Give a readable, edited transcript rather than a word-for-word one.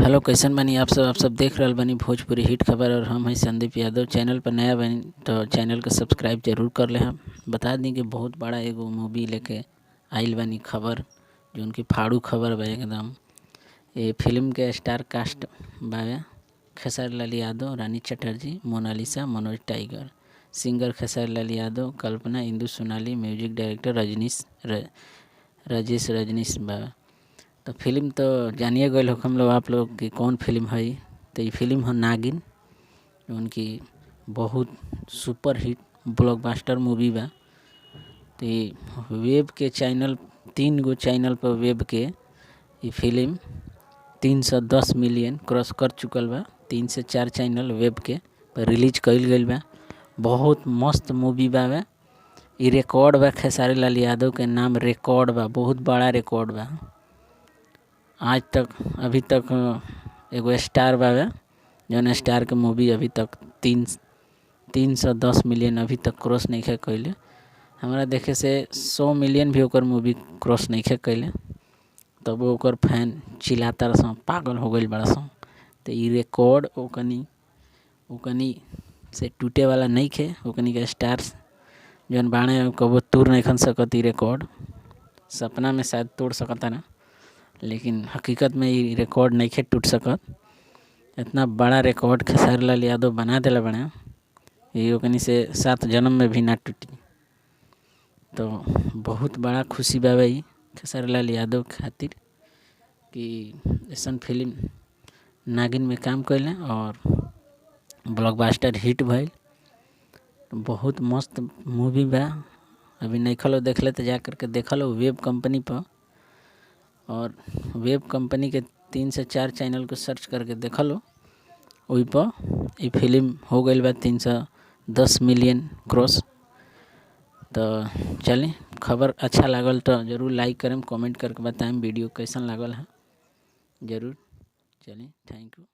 Hello, कैसन बानी आप सब देख रहल बानी भोजपुरी हिट खबर और हम हैं संदीप यादव। चैनल पर नया बानी तो चैनल को सब्सक्राइब जरूर कर ले। हम बता दी कि बहुत बड़ा एगो मूवी लेके आइल बानी खबर, जो उनकी फाड़ू खबर बा एकदम। ये फिल्म के स्टार कास्ट बावे खेसारी लाल यादव, रानी चटर्जी, मोनालिसा, मनोज टाइगर। सिंगर खेसारी लाल यादव, कल्पना, इंदु सोनाली, म्यूजिक डायरेक्टर राजेश रजनीश बावे। तो फिल्म तो जानिए गए हो हम लोग आप लोग कि कौन फिल्म है। तो ये फिल्म है नागिन, उनकी बहुत सुपर हिट ब्लॉकबस्टर मूवी बा। तो ये वेब के चैनल 3 गो चैनल पर वेब के ये फिल्म 310 मिलियन क्रॉस कर चुकल बा। 3 से 4 चैनल वेब के पर रिलीज कइल गइल बा। बहुत मस्त मूवी बा। ये रिकॉर्ड बा, खेसारी लाल यादव के नाम रिकॉर्ड बा, बहुत बड़ा रिकॉर्ड बा। आज तक अभी तक एगो स्टार बावे, जौन स्टार के मूवी अभी तक 310 मिलियन अभी तक क्रॉस नहीं कैले। हमारा देखे से 100 मिलियन भी ओकर मूवी क्रॉस नहीं कैले, तब ओकर फैन चिल्लाता रह पागल हो गई बड़ा सन। तो ये रिकॉर्ड ओकनी से टूटे वाला नहीं खे। ओकनी के स्टार्स जौन बाणे कबो तोड़ नहीं खन सकत। ये रिकॉर्ड सपना में शायद तोड़ सकता ना, लेकिन हकीकत में ये रिकॉर्ड नहीं खे टूट सकत। इतना बड़ा रिकॉर्ड खेसारी लाल यादव बना दिला बने, ये ओकनी से 7 जन्म में भी ना टूटी। तो बहुत बड़ा खुशी बाबा ये खेसारी लाल यादव खातिर कि ऐसा फिल्म नागिन में काम कैले और ब्लॉकबस्टर हिट भइल। बहुत मस्त मूवी बा। अभी नहीं खलो देख ले तो जा करके देख लो वेब कंपनी पर, और वेब कंपनी के 3 से 4 चैनल को सर्च करके देख लो। वही पर ये फिल्म हो गई बा 310 मिलियन क्रॉस। तो चलिए, खबर अच्छा लागल तो ज़रूर लाइक करें, कमेंट करके बताएं वीडियो कैसन लागल है ज़रूर। चलिए, थैंक यू।